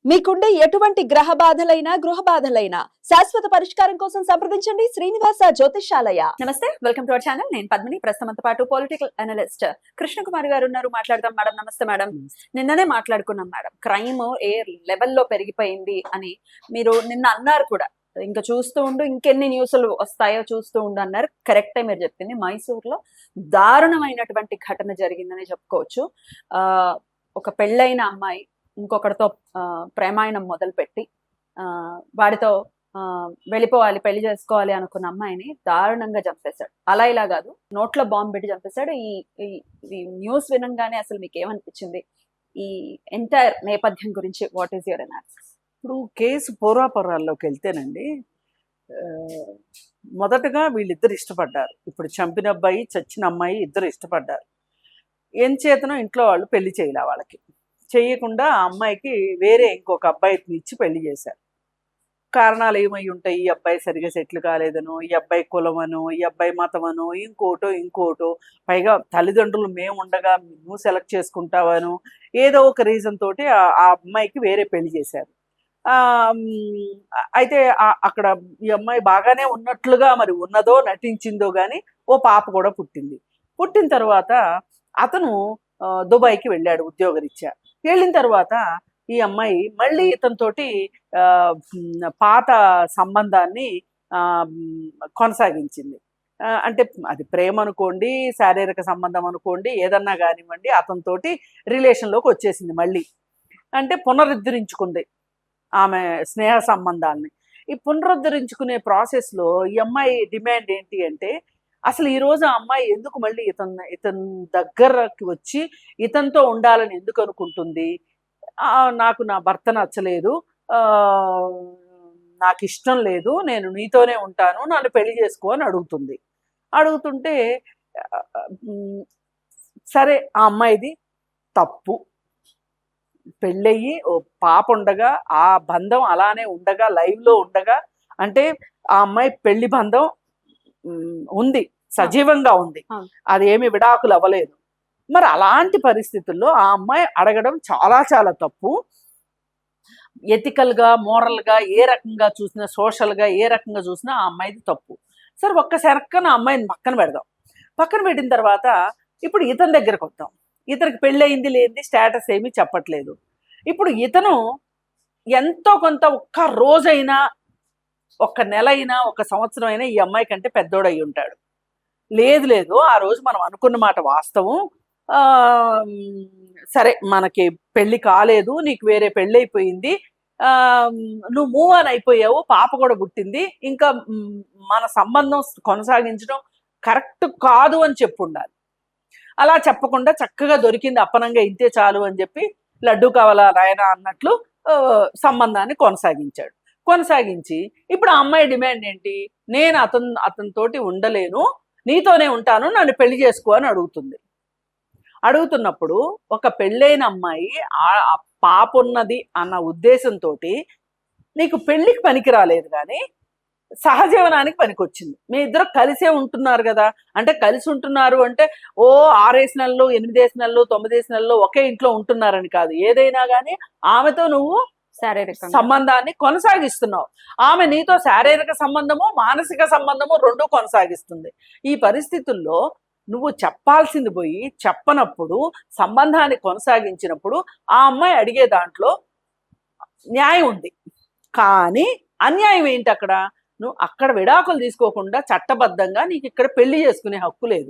మీకుండే ఎటువంటి గ్రహ బాధలైనా గృహ బాధలైనా శాశ్వత పరిష్కారం కోసం సంప్రదించండి శ్రీనివాస జ్యోతిషాలయ. నమస్తే, వెల్కమ్ టు అవర్ ఛానల్. నేను పద్మిని. ప్రస్తుతంతో పాటు పొలిటికల్ అనలిస్ట్ కృష్ణకుమారి గారు ఉన్నారు. మాట్లాడదాం మేడం. నమస్తే మేడం. నిన్ననే మాట్లాడుకున్నాం మేడం, క్రైమ్ ఏ లెవెల్లో పెరిగిపోయింది అని. మీరు నిన్న అన్నారు కూడా, ఇంకా చూస్తూ ఉండు, ఇంకెన్ని న్యూస్లు వస్తాయో చూస్తూ ఉండు అన్నారు. కరెక్టే మీరు చెప్పింది. మైసూర్లో దారుణమైనటువంటి ఘటన జరిగిందని చెప్పుకోవచ్చు. ఒక పెళ్ళైన అమ్మాయి ఇంకొకరితో ప్రేమాయణం మొదలుపెట్టి వాడితో వెళ్ళిపోవాలి, పెళ్లి చేసుకోవాలి అనుకున్న అమ్మాయిని దారుణంగా చంపేశాడు. అలా ఇలా కాదు, నోట్లో బాంబు పెట్టి చంపేశాడు. ఈ న్యూస్ వినంగానే అసలు మీకు ఏమనిపించింది? ఈ ఎంటైర్ నేపథ్యం గురించి వాట్ ఈస్ యువర్ అనాలిసిస్? ఇప్పుడు కేసు పూర్వాపరాల్లోకి వెళ్తేనండి, మొదటగా వీళ్ళిద్దరు ఇష్టపడ్డారు. ఇప్పుడు చంపిన అబ్బాయి, చచ్చిన అమ్మాయి ఇద్దరు ఇష్టపడ్డారు. ఏం చేతనో ఇంట్లో వాళ్ళు పెళ్లి చేయలే. వాళ్ళకి చేయకుండా ఆ అమ్మాయికి వేరే ఇంకొక అబ్బాయిని ఇచ్చి పెళ్లి చేశారు. కారణాలు ఏమై ఉంటాయి? ఈ అబ్బాయి సరిగా సెటిల్ కాలేదనో, ఈ అబ్బాయి కులమనో, ఈ అబ్బాయి మతమనో, ఇంకోటో, పైగా తల్లిదండ్రులు మేము ఉండగా నువ్వు సెలెక్ట్ చేసుకుంటావనో, ఏదో ఒక రీజన్ తోటి ఆ అమ్మాయికి వేరే పెళ్లి చేశారు. అయితే అక్కడ ఈ అమ్మాయి బాగానే ఉన్నట్లుగా మరి ఉన్నదో నటించిందో కానీ ఓ పాప కూడా పుట్టింది. పుట్టిన తర్వాత అతను దుబాయ్కి వెళ్ళాడు ఉద్యోగరీత్యా. వెళ్ళిన తర్వాత ఈ అమ్మాయి మళ్ళీ ఇతనితోటి పాత సంబంధాన్ని కొనసాగించింది. అంటే అది ప్రేమ అనుకోండి, శారీరక సంబంధం అనుకోండి, ఏదన్నా కానివ్వండి, అతనితోటి రిలేషన్లోకి వచ్చేసింది. మళ్ళీ అంటే పునరుద్ధరించుకుంది ఆమె స్నేహ సంబంధాలని. ఈ పునరుద్ధరించుకునే ప్రాసెస్లో ఈ అమ్మాయి డిమాండ్ ఏంటి అంటే, అసలు ఈరోజు ఆ అమ్మాయి ఎందుకు మళ్ళీ ఇతని దగ్గరకి వచ్చి ఇతనితో ఉండాలని ఎందుకు అనుకుంటుంది? నాకు నా భర్త నచ్చలేదు, నాకు ఇష్టం లేదు, నేను నీతోనే ఉంటాను, నన్ను పెళ్లి చేసుకో అని అడుగుతుంది. అడుగుతుంటే సరే, ఆ అమ్మాయిది తప్పు. పెళ్ళయ్యి ఓ పాప ఉండగా, ఆ బంధం అలానే ఉండగా, లైవ్లో ఉండగా, అంటే ఆ అమ్మాయి పెళ్లి బంధం ఉంది, సజీవంగా ఉంది, అది ఏమి విడాకులు అవ్వలేదు. మరి అలాంటి పరిస్థితుల్లో ఆ అమ్మాయి అడగడం చాలా చాలా తప్పు. ఎథికల్గా, మోరల్గా, ఏ రకంగా చూసినా, సోషల్గా ఏ రకంగా చూసినా ఆ అమ్మాయిది తప్పు. సరే, ఒక్కసారి ఆ అమ్మాయిని పక్కన పెడదాం. పక్కన పెట్టిన తర్వాత ఇప్పుడు ఇతని దగ్గరకు వద్దాం. ఇతనికి పెళ్ళయింది లేనిది స్టేటస్ ఏమీ చెప్పట్లేదు. ఇప్పుడు ఇతను ఎంతో కొంత ఒక్క రోజైనా, ఒక్క నెల అయినా, ఒక సంవత్సరం అయినా ఈ అమ్మాయి కంటే పెద్దోడయి ఉంటాడు. లేదు, ఆ రోజు మనం అనుకున్న మాట వాస్తవం. సరే, మనకి పెళ్లి కాలేదు, నీకు వేరే పెళ్ళి అయిపోయింది, నువ్వు మూవ్ ఆన్ అయిపోయావు, పాప కూడా పుట్టింది, ఇంకా మన సంబంధం కొనసాగించడం కరెక్ట్ కాదు అని చెప్పుండాలి. అలా చెప్పకుండా చక్కగా దొరికింది అప్పనంగా, ఇంతే చాలు అని చెప్పి లడ్డు కావాలా నాయనా అన్నట్లు సంబంధాన్ని కొనసాగించి ఇప్పుడు ఆ అమ్మాయి డిమాండ్ ఏంటి? నేను అతనితోటి ఉండలేను, నీతోనే ఉంటాను, నన్ను పెళ్లి చేసుకో అని అడుగుతున్నప్పుడు ఒక పెళ్ళైన అమ్మాయి ఆ పాప ఉన్నది అన్న ఉద్దేశంతో నీకు పెళ్లికి పనికి రాలేదు, కానీ సహజీవనానికి పనికొచ్చింది. మీ ఇద్దరు కలిసే ఉంటున్నారు కదా, అంటే కలిసి ఉంటున్నారు అంటే ఓ 6 నెలలు, 8 నెలలు, 9 నెలలు ఒకే ఇంట్లో ఉంటున్నారని కాదు. ఏదైనా కానీ ఆమెతో నువ్వు శారీరక సంబంధాన్ని కొనసాగిస్తున్నావు, ఆమె నీతో శారీరక సంబంధము, మానసిక సంబంధము రెండూ కొనసాగిస్తుంది. ఈ పరిస్థితుల్లో నువ్వు చెప్పాల్సింది పోయి చెప్పనప్పుడు, సంబంధాన్ని కొనసాగించినప్పుడు ఆ అమ్మాయి అడిగే దాంట్లో న్యాయం ఉంది. కానీ అన్యాయం ఏంటి? అక్కడ నువ్వు అక్కడ విడాకులు తీసుకోకుండా చట్టబద్ధంగా నీకు ఇక్కడ పెళ్లి చేసుకునే హక్కు లేదు.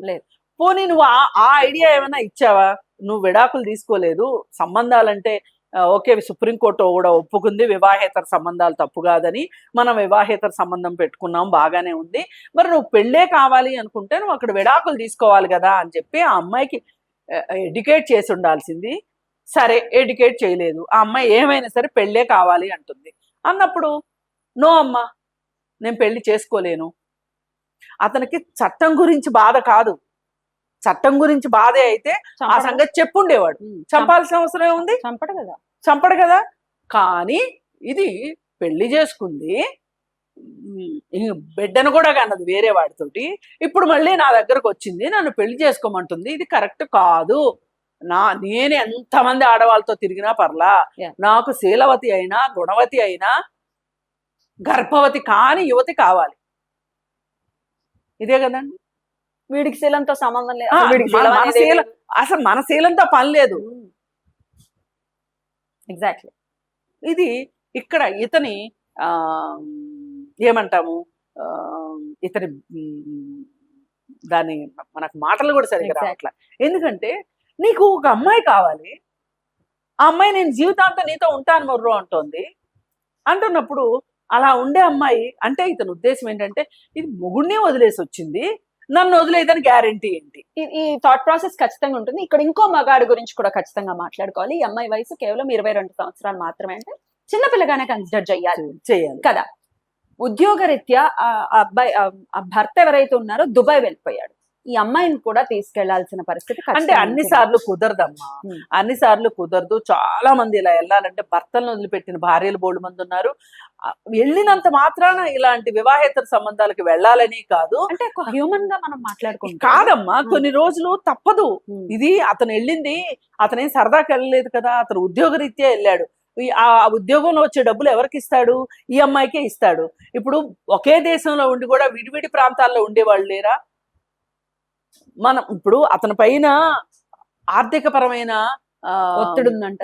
పోనీ నువ్వు ఆ ఐడియా ఏమైనా ఇచ్చావా? నువ్వు విడాకులు తీసుకోలేదు, సంబంధాలంటే ఓకే, సుప్రీంకోర్టు కూడా ఒప్పుకుంది వివాహేతర సంబంధాలు తప్పు కాదని, మనం వివాహేతర సంబంధం పెట్టుకున్నాం, బాగానే ఉంది. మరి నువ్వు పెళ్ళే కావాలి అనుకుంటే నువ్వు అక్కడ విడాకులు తీసుకోవాలి కదా అని చెప్పి ఆ అమ్మాయికి ఎడ్యుకేట్ చేసి ఉండాల్సింది. సరే, ఎడ్యుకేట్ చేయలేదు. ఆ అమ్మాయి ఏమైనా సరే పెళ్ళే కావాలి అంటుంది. అన్నప్పుడు నో అమ్మా, నేను పెళ్లి చేసుకోలేను. అతనికి చట్టం గురించి బాధ కాదు, చట్టం గురించి బాధే అయితే ఆ సంగతి చెప్పుండేవాడు. చంపాల్సిన అవసరం ఏముంది? చంపడు కదా. కానీ ఇది పెళ్లి చేసుకుంది, బిడ్డను కూడా కన్నది వేరే వాడితోటి, ఇప్పుడు మళ్ళీ నా దగ్గరకు వచ్చింది, నన్ను పెళ్లి చేసుకోమంటుంది. ఇది కరెక్ట్ కాదు. నేను ఎంతమంది ఆడవాళ్ళతో తిరిగినా పర్లా, Yeah. నాకు శీలవతి అయినా గుణవతి అయినా గర్భవతి కాని యువతి కావాలి. ఇదే కదండి. వీడికి శీలంతో సంబంధం లేదు, ఆ, అసలు వీడికి శీలం మన అనేదే శీలం, లేదు. అసలు మన శీలంతో పని లేదు. ఎగ్జాక్ట్లీ. ఇది ఇక్కడ ఇతని ఆ ఏమంటాము, ఆ, ఇతని దాని మనకు మాటలు కూడా సరిగ్గా Exactly. రావట్లే. ఎందుకంటే నీకు ఒక అమ్మాయి కావాలి, ఆ అమ్మాయి నేను జీవితాంతం నీతో ఉంటాను మొర్రో అంటోంది. అంటున్నప్పుడు అలా ఉండే అమ్మాయి అంటే ఇతని ఉద్దేశం ఏంటంటే ఇది మొగుడినే వదిలేసి వచ్చింది, నన్ను వదిలేదని గ్యారెంటీ ఏంటి? ఈ థాట్ ప్రాసెస్ ఖచ్చితంగా ఉంటుంది. ఇక్కడ ఇంకో మగాడి గురించి కూడా ఖచ్చితంగా మాట్లాడుకోవాలి. ఈ అమ్మాయి వయసు కేవలం 22 సంవత్సరాలు మాత్రమే, అంటే చిన్నపిల్లగానే కన్సిడర్ చేయాలి చేయాలి కదా. ఉద్యోగరీత్యా ఆ అబ్బాయి ఆ భర్త ఎవరైతే ఉన్నారో దుబాయ్ వెళ్ళిపోయాడు. ఈ అమ్మాయిని కూడా తీసుకెళ్లాల్సిన పరిస్థితి అంటే ఖచ్చితంగా అన్ని ఉంటుంది. సార్లు కుదరదమ్మా, Hmm. అన్ని సార్లు కుదరదు. చాలా మంది ఇలా వెళ్ళాలంటే భర్తలను వదిలిపెట్టిన భార్యలు బోడు మంది ఉన్నారు. వెళ్ళినంత మాత్రాన ఇలాంటి వివాహేతర సంబంధాలకు వెళ్ళాలని కాదు. అంటే హ్యూమన్ గా మనం మాట్లాడుకుంటాం కాదమ్మా, కొన్ని రోజులు తప్పదు. Hmm. ఇది అతను వెళ్ళింది, అతనేం సరదాకి వెళ్ళలేదు కదా, అతను ఉద్యోగరీత్యా వెళ్ళాడు. ఆ ఉద్యోగంలో వచ్చే డబ్బులు ఎవరికి ఇస్తాడు? ఈ అమ్మాయికే ఇస్తాడు. ఇప్పుడు ఒకే దేశంలో ఉండి కూడా విడివిడి ప్రాంతాల్లో ఉండేవాళ్ళు లేరా? మనం ఇప్పుడు అతని పైన ఆర్థిక పరమైన ఒత్తిడి ఉందంట.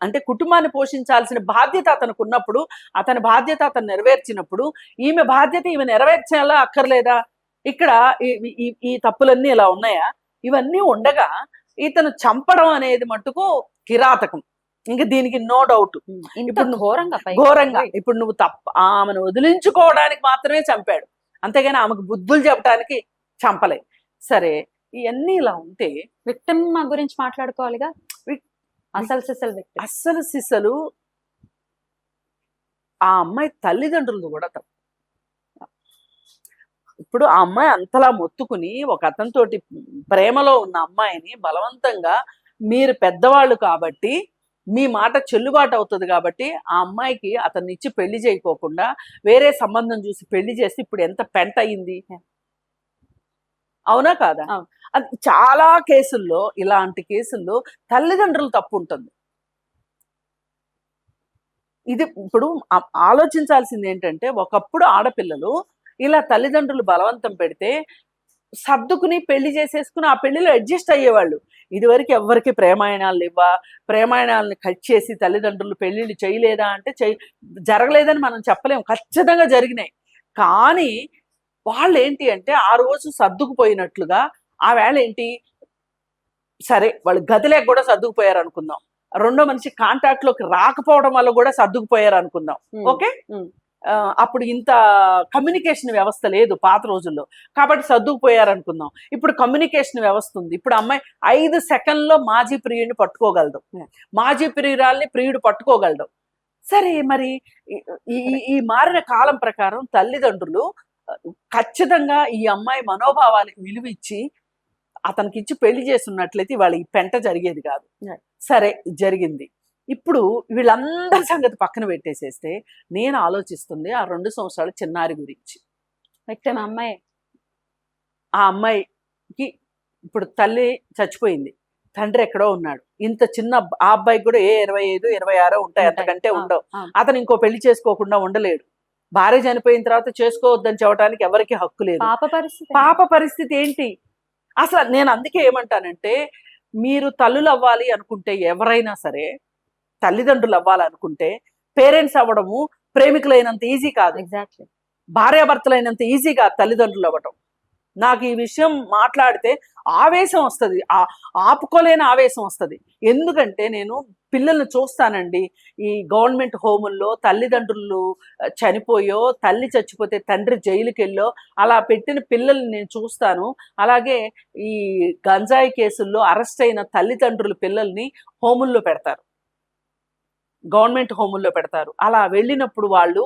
అంటే కుటుంబాన్ని పోషించాల్సిన బాధ్యత అతనికి ఉన్నప్పుడు, అతని బాధ్యత అతను నెరవేర్చినప్పుడు ఈమె బాధ్యత ఈమె నెరవేర్చేలా అక్కర్లేదా? ఇక్కడ ఈ తప్పులన్నీ ఇలా ఉన్నాయా? ఇవన్నీ ఉండగా ఇతను చంపడం అనేది మట్టుకు కిరాతకం, ఇంకా దీనికి నో డౌట్. ఇప్పుడు ఘోరంగా ఇప్పుడు నువ్వు ఆమెను వదిలించుకోవడానికి మాత్రమే చంపాడు, అంతేగాని ఆమెకు బుద్ధులు చెప్పడానికి చంపలే. సరే, ఇవన్నీ ఇలా ఉంటే విక్టిమ్ గురించి మాట్లాడుకోవాలిగా. అసలు సిసలు ఆ అమ్మాయి తల్లిదండ్రులు కూడా తప్పు. ఇప్పుడు ఆ అమ్మాయి అంతలా మొత్తుకుని ఒక అతనితోటి ప్రేమలో ఉన్న అమ్మాయిని బలవంతంగా, మీరు పెద్దవాళ్ళు కాబట్టి మీ మాట చెల్లుబాటు అవుతుంది కాబట్టి ఆ అమ్మాయికి అతన్ని ఇచ్చి పెళ్లి చేయకోకుండా వేరే సంబంధం చూసి పెళ్లి చేసి ఇప్పుడు ఎంత పెంట అయింది, అవునా కాదా? అది చాలా కేసుల్లో, ఇలాంటి కేసుల్లో తల్లిదండ్రులు తప్పు ఉంటుంది. ఇది ఇప్పుడు ఆలోచించాల్సింది ఏంటంటే, ఒకప్పుడు ఆడపిల్లలు ఇలా తల్లిదండ్రులు బలవంతం పెడితే సర్దుకుని పెళ్లి చేసేసుకుని ఆ పెళ్లిలో అడ్జస్ట్ అయ్యేవాళ్ళు. ఇదివరకు ఎవరికి ప్రేమాయణాలు ఇవ్వా, ప్రేమాయణాలని కట్ చేసి తల్లిదండ్రులు పెళ్లిళ్ళు చేయలేదా అంటే జరగలేదని మనం చెప్పలేము, ఖచ్చితంగా జరిగినాయి. కానీ వాళ్ళు ఏంటి అంటే ఆ రోజు సర్దుకుపోయినట్లుగా, ఆ వేళ ఏంటి, సరే వాళ్ళు గదిలేక కూడా సర్దుకుపోయారు అనుకుందాం, రెండో మనిషి కాంటాక్ట్ లోకి రాకపోవడం వల్ల కూడా సర్దుకుపోయారు అనుకుందాం, ఓకే. అప్పుడు ఇంత కమ్యూనికేషన్ వ్యవస్థ లేదు పాత రోజుల్లో, కాబట్టి సర్దుకుపోయారు అనుకుందాం. ఇప్పుడు కమ్యూనికేషన్ వ్యవస్థ ఉంది. ఇప్పుడు అమ్మాయి 5 సెకండ్లో మాజీ ప్రియుడిని పట్టుకోగలదు, మాజీ ప్రియురాల్ని ప్రియుడు పట్టుకోగలడు. సరే, మరి ఈ మారిన కాలం ప్రకారం తల్లిదండ్రులు ఖచ్చితంగా ఈ అమ్మాయి మనోభావాలకు విలువ ఇచ్చి అతనికి ఇచ్చి పెళ్లి చేస్తున్నట్లయితే వాళ్ళ ఈ పెంట జరిగేది కాదు. సరే, జరిగింది. ఇప్పుడు వీళ్ళందరి సంగతి పక్కన పెట్టేసేస్తే నేను ఆలోచిస్తుంది ఆ 2 సంవత్సరాల చిన్నారి గురించి. అమ్మాయి, ఆ అమ్మాయికి ఇప్పుడు తల్లి చచ్చిపోయింది, తండ్రి ఎక్కడో ఉన్నాడు. ఇంత చిన్న ఆ అబ్బాయికి కూడా 25, 26 ఉంటాయి, అంతకంటే ఉండవు. అతను ఇంకో పెళ్లి చేసుకోకుండా ఉండలేడు. భార్య చనిపోయిన తర్వాత చేసుకోవద్దని చెప్పడానికి ఎవరికి హక్కు లేదు. పాప పరిస్థితి ఏంటి అసలు? నేను అందుకే ఏమంటానంటే, మీరు తల్లులు అవ్వాలి అనుకుంటే, ఎవరైనా సరే తల్లిదండ్రులు అవ్వాలనుకుంటే, పేరెంట్స్ అవ్వడము ప్రేమికులైనంత ఈజీ కాదు, ఎగ్జాక్ట్లీ భార్యాభర్తలైనంత ఈజీ కాదు తల్లిదండ్రులు అవ్వడం. నాకు ఈ విషయం మాట్లాడితే ఆవేశం వస్తుంది, ఆపుకోలేని ఆవేశం వస్తుంది. ఎందుకంటే నేను పిల్లల్ని చూస్తానండి, ఈ గవర్నమెంట్ హోముల్లో తల్లిదండ్రులు చనిపోయో, తల్లి చచ్చిపోతే తండ్రి జైలుకి వెళ్ళో అలా పెట్టిన పిల్లల్ని నేను చూస్తాను. అలాగే ఈ గంజాయి కేసుల్లో అరెస్ట్ అయిన తల్లిదండ్రులు పిల్లల్ని హోముల్లో పెడతారు, గవర్నమెంట్ హోముల్లో పెడతారు. అలా వెళ్ళినప్పుడు వాళ్ళు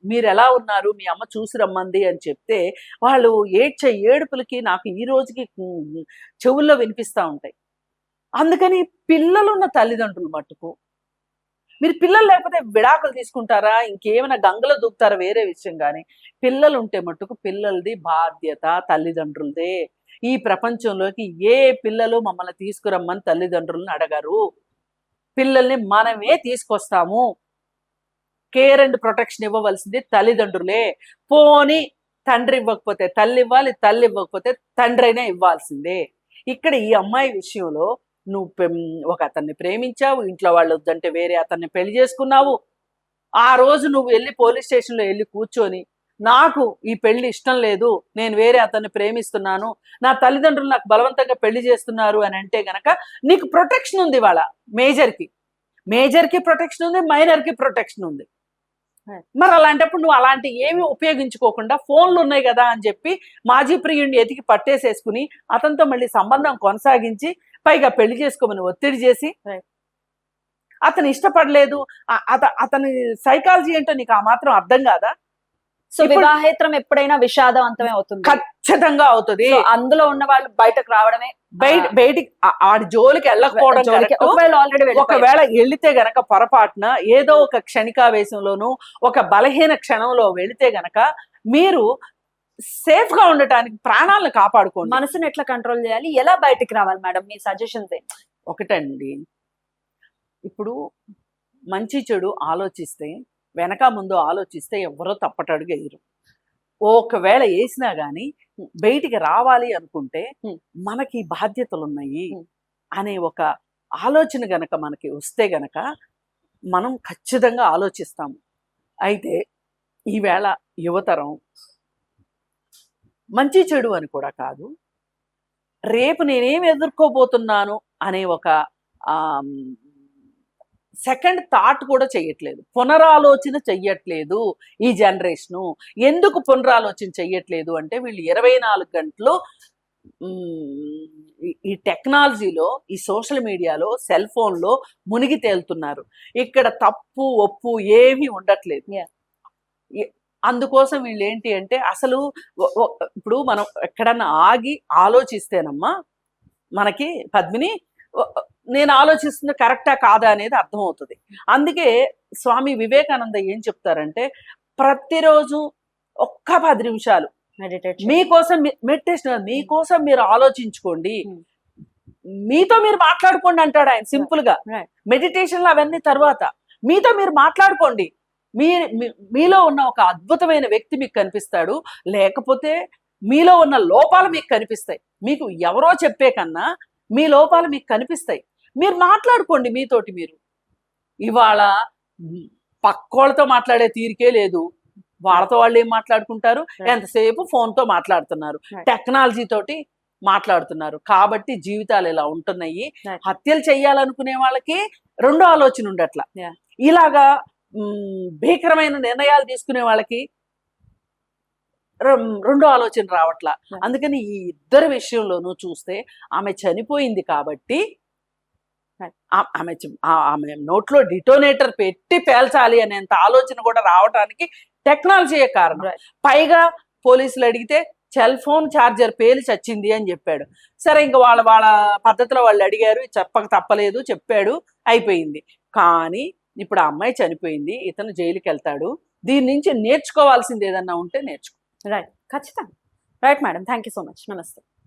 మీరు ఎలా ఉన్నారు, మీ అమ్మ చూసి రమ్మంది అని చెప్తే వాళ్ళు ఏడుపులకి నాకు ఈ రోజుకి చెవుల్లో వినిపిస్తూ ఉంటాయి. అందుకని పిల్లలున్న తల్లిదండ్రులు మట్టుకు, మీరు పిల్లలు లేకపోతే విడాకులు తీసుకుంటారా, ఇంకేమైనా గంగలో దూకుతారా వేరే విషయం, కానీ పిల్లలు ఉంటే మట్టుకు పిల్లలది బాధ్యత తల్లిదండ్రులదే. ఈ ప్రపంచంలోకి ఏ పిల్లలు మమ్మల్ని తీసుకురమ్మని తల్లిదండ్రులను అడగరు. పిల్లల్ని మనమే తీసుకొస్తాము. కేర్ అండ్ ప్రొటెక్షన్ ఇవ్వవలసింది తల్లిదండ్రులే. పోని తండ్రి ఇవ్వకపోతే తల్లి ఇవ్వాలి, తల్లి ఇవ్వకపోతే తండ్రి అయినా ఇవ్వాల్సిందే. ఇక్కడ ఈ అమ్మాయి విషయంలో నువ్వు ఒక అతన్ని ప్రేమించావు, ఇంట్లో వాళ్ళు వద్దంటే వేరే అతన్ని పెళ్లి చేసుకున్నావు. ఆ రోజు నువ్వు వెళ్ళి పోలీస్ స్టేషన్లో వెళ్ళి కూర్చొని నాకు ఈ పెళ్లి ఇష్టం లేదు, నేను వేరే అతన్ని ప్రేమిస్తున్నాను, నా తల్లిదండ్రులు నాకు బలవంతంగా పెళ్లి చేస్తున్నారు అని అంటే గనక నీకు ప్రొటెక్షన్ ఉంది. వాళ్ళ మేజర్కి ప్రొటెక్షన్ ఉంది, మైనర్కి ప్రొటెక్షన్ ఉంది. మరి అలాంటప్పుడు నువ్వు అలాంటి ఏమి ఉపయోగించుకోకుండా ఫోన్లు ఉన్నాయి కదా అని చెప్పి మాజీ ప్రియుడిని ఎతికి పట్టేసేసుకుని అతనితో మళ్ళీ సంబంధం కొనసాగించి పైగా పెళ్లి చేసుకోమని ఒత్తిడి చేసి అతను ఇష్టపడలేదు, అతని సైకాలజీ ఏంటో నీకు ఆ మాత్రం అర్థం కాదా? సో వివాహేతరం ఎప్పుడైనా విషాదవంతమే అవుతుంది, ఖచ్చితంగా అవుతుంది. అందులో ఉన్న వాళ్ళు బయటకు రావడమే, బయటికి ఆడి జోలికి వెళ్ళకపోవడం. ఒకవేళ వెళితే గనక పొరపాటున ఏదో ఒక క్షణికావేశంలోనూ ఒక బలహీన క్షణంలో వెళితే గనక మీరు సేఫ్ గా ఉండటానికి ప్రాణాలను కాపాడుకోండి. మనసుని ఎట్లా కంట్రోల్ చేయాలి, ఎలా బయటికి రావాలి మేడం, మీ సజెషన్స్ ఏంటి? ఒకటండి, ఇప్పుడు మంచి చెడు ఆలోచిస్తే వెనక ముందు ఆలోచిస్తే ఎవరో తప్పటడుగు వేయరు. ఒకవేళ వేసినా గానీ బయటికి రావాలి అనుకుంటే మనకి బాధ్యతలు ఉన్నాయి అనే ఒక ఆలోచన గనక మనకి వస్తే గనక మనం ఖచ్చితంగా ఆలోచిస్తాము. అయితే ఈవేళ యువతరం మంచి చెడు అని కూడా కాదు, రేపు నేనేం ఎదుర్కోబోతున్నాను అనే ఒక సెకండ్ థాట్ కూడా చెయ్యట్లేదు, పునరాలోచన చెయ్యట్లేదు ఈ జనరేషను. ఎందుకు పునరాలోచన చెయ్యట్లేదు అంటే వీళ్ళు 24 గంటలు ఈ టెక్నాలజీలో, ఈ సోషల్ మీడియాలో, సెల్ ఫోన్లో మునిగి తేలుతున్నారు. ఇక్కడ తప్పు ఒప్పు ఏమీ ఉండట్లేదు. అందుకోసం వీళ్ళు ఏంటి అంటే అసలు ఇప్పుడు మనం ఎక్కడన్నా ఆగి ఆలోచిస్తేనమ్మా మనకి పద్మిని నేను ఆలోచిస్తుంది కరెక్టా కాదా అనేది అర్థమవుతుంది. అందుకే స్వామి వివేకానంద ఏం చెప్తారంటే ప్రతిరోజు ఒక్క 10 నిమిషాలు మీకోసం మెడిటేషన్, మీకోసం మీరు ఆలోచించుకోండి, మీతో మీరు మాట్లాడుకోండి అంటాడు ఆయన సింపుల్ గా. మెడిటేషన్లు అవన్నీ తర్వాత మీతో మీరు మాట్లాడుకోండి. మీలో ఉన్న ఒక అద్భుతమైన వ్యక్తి మీకు కనిపిస్తాడు, లేకపోతే మీలో ఉన్న లోపాలు మీకు కనిపిస్తాయి. మీకు ఎవరో చెప్పే కన్నా మీ లోపాలు మీకు కనిపిస్తాయి. మీరు మాట్లాడుకోండి మీతోటి మీరు. ఇవాళ పక్కోళ్ళతో మాట్లాడే తీరికే లేదు, వాళ్ళతో వాళ్ళు ఏం మాట్లాడుకుంటారు, ఎంతసేపు ఫోన్తో మాట్లాడుతున్నారు, టెక్నాలజీ తోటి మాట్లాడుతున్నారు. కాబట్టి జీవితాలు ఇలా ఉంటున్నాయి. హత్యలు చెయ్యాలనుకునే వాళ్ళకి రెండో ఆలోచన ఉండట్లా, ఇలాగా భీకరమైన నిర్ణయాలు తీసుకునే వాళ్ళకి రెండో ఆలోచన రావట్లా. అందుకని ఈ ఇద్దరు విషయంలోనూ చూస్తే ఆమె చనిపోయింది కాబట్టి ఆమె నోట్లో డిటోనేటర్ పెట్టి పేల్చాలి అనేంత ఆలోచన కూడా రావడానికి టెక్నాలజీయే కారణం. పైగా పోలీసులు అడిగితే సెల్ ఫోన్ ఛార్జర్ పేలి చచ్చింది అని చెప్పాడు. సరే, ఇంకా వాళ్ళ పద్ధతిలో వాళ్ళు అడిగారు, చెప్పక తప్పలేదు, చెప్పాడు, అయిపోయింది. కానీ ఇప్పుడు ఆ అమ్మాయి చనిపోయింది, ఇతను జైలుకి వెళ్తాడు. దీని నుంచి నేర్చుకోవాల్సింది ఏదన్నా ఉంటే నేర్చుకో. రైట్, ఖచ్చితంగా. Right madam, thank you so much. నమస్తే.